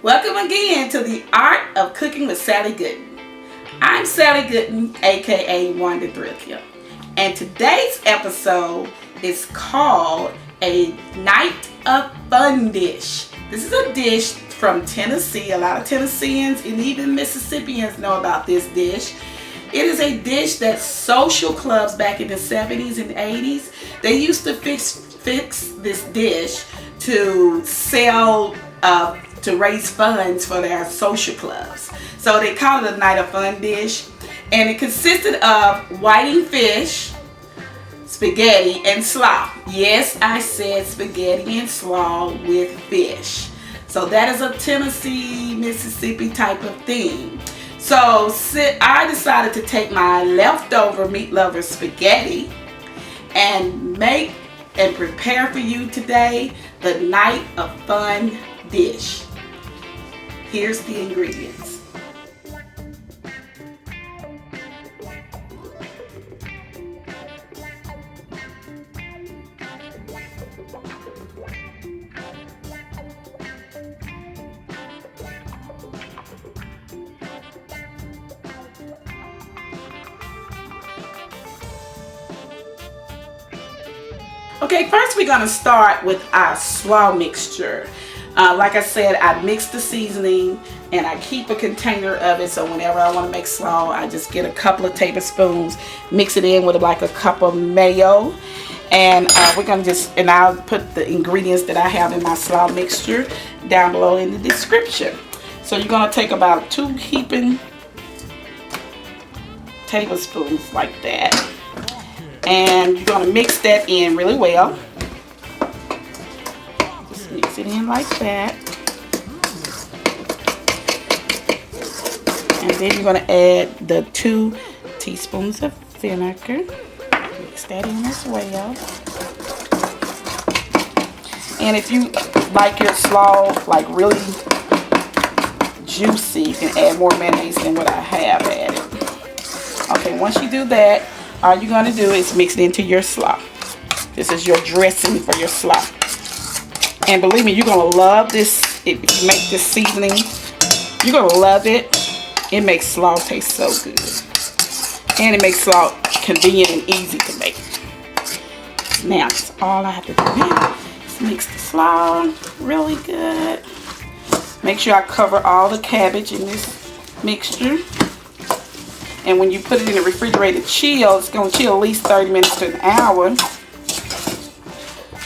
Welcome again to the Art of Cooking with Sally Gooden. I'm Sally Gooden, aka Wanda Threalkill, and today's episode is called a Night of Fun dish. This is a dish from Tennessee. A lot of Tennesseans and even Mississippians know about this dish. It is a dish that social clubs back in the 70s and 80s, they used to fix this dish to sell, to raise funds for their social clubs. So they call it a Night of Fun dish, and it consisted of whiting fish, spaghetti, and slaw. Yes, I said spaghetti and slaw with fish. So that is a Tennessee, Mississippi type of thing. So I decided to take my leftover meat lover spaghetti and make and prepare for you today the Night of Fun dish. Here's the ingredients. Okay, first we're going to start with our slaw mixture. Like I said, I mix the seasoning and I keep a container of it, so whenever I want to make slaw, I just get a couple of tablespoons, mix it in with like a cup of mayo, and we're going to just, and I'll put the ingredients that I have in my slaw mixture down below in the description. So you're going to take about 2 heaping tablespoons like that, and you're going to mix that in really well. Just mix it in like that. And then you're going to add the 2 teaspoons of vinegar. Mix that in as well. And if you like your slaw like really juicy, you can add more mayonnaise than what I have added. Okay, once you do that, all you're going to do is mix it into your slaw. This is your dressing for your slaw. And believe me, you're going to love this. If you make this seasoning, you're going to love it. It makes slaw taste so good. And it makes slaw convenient and easy to make. Now, that's all I have to do now is mix the slaw really good. Make sure I cover all the cabbage in this mixture. And when you put it in the refrigerator chill, it's going to chill at least 30 minutes to an hour.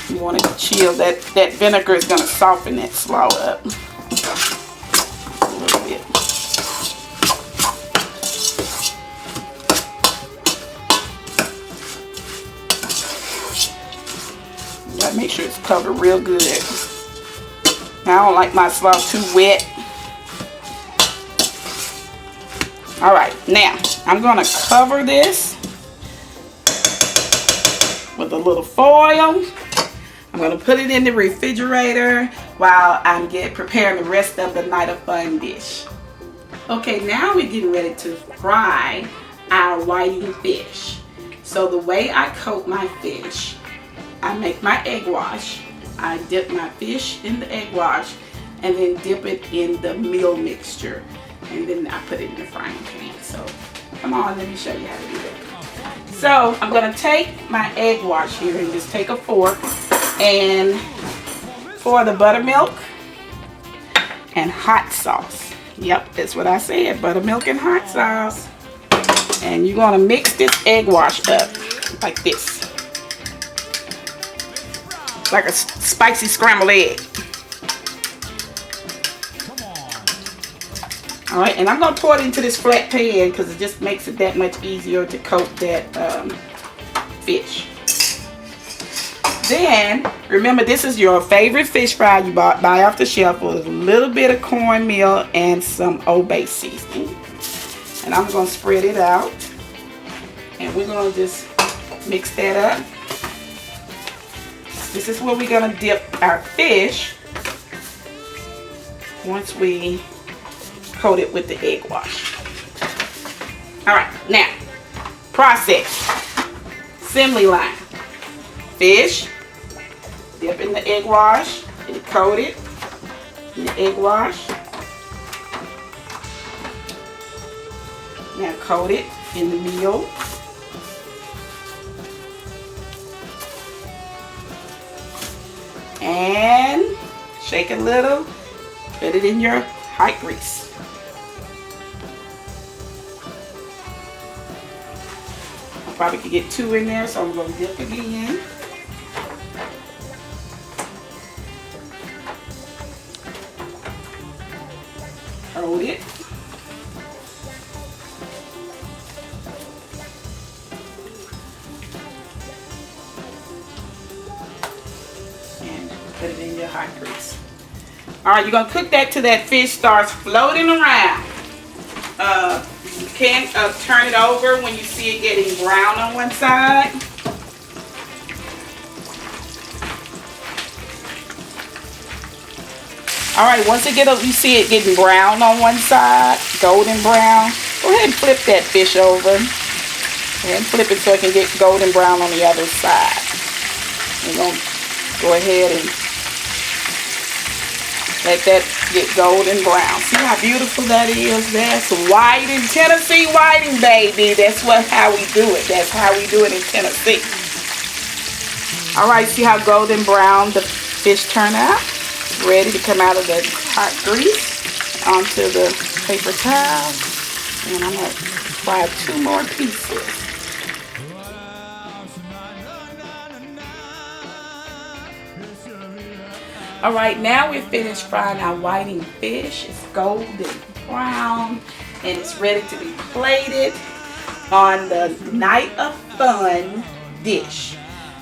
You want it to chill. That vinegar is going to soften that slaw up a little bit. You got to make sure it's covered real good. Now, I don't like my slaw too wet. Alright, now I'm going to cover this with a little foil. I'm going to put it in the refrigerator while I'm preparing the rest of the Night of Fun dish. Okay, now we're getting ready to fry our whiting fish. So the way I coat my fish, I make my egg wash. I dip my fish in the egg wash and then dip it in the meal mixture. And then I put it in the frying pan. So come on, let me show you how to do that. So I'm going to take my egg wash here and just take a fork and pour the buttermilk and hot sauce. Yep, that's what I said, buttermilk and hot sauce. And you're going to mix this egg wash up like this. Like a spicy scrambled egg. Alright, and I'm going to pour it into this flat pan because it just makes it that much easier to coat that fish. Then, remember, this is your favorite fish fry you buy off the shelf with a little bit of cornmeal and some Old Bay seasoning. And I'm going to spread it out. And we're going to just mix that up. This is where we're going to dip our fish once we coat it with the egg wash. Alright, now, process. Assembly line. Fish, dip in the egg wash, and coat it in the egg wash. Now coat it in the meal. And shake a little. Put it in your hot grease. I probably could get 2 in there, so I'm going to dip again. Coat it. And put it in your hot grease. Alright, you're going to cook that till that fish starts floating around. You can turn it over when you see it getting brown on one side. Alright, once you see it getting brown on one side, golden brown, go ahead and flip that fish over. Go ahead and flip it so it can get golden brown on the other side. We're going to go ahead and let that get golden brown. See how beautiful that is? That's whiting, Tennessee whiting, baby. That's how we do it. That's how we do it in Tennessee. Alright, see how golden brown the fish turned out? Ready to come out of the hot grease onto the paper towel. And I'm going to fry 2 more pieces. Alright, now we're finished frying our whiting fish. It's golden brown and it's ready to be plated on the Night of Fun dish.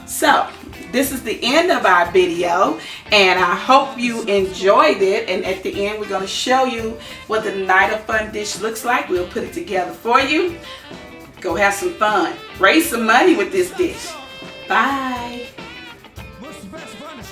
So, this is the end of our video, and I hope you enjoyed it. And at the end, we're going to show you what the Night of Fun dish looks like. We'll put it together for you. Go have some fun. Raise some money with this dish. Bye. What's the best fun to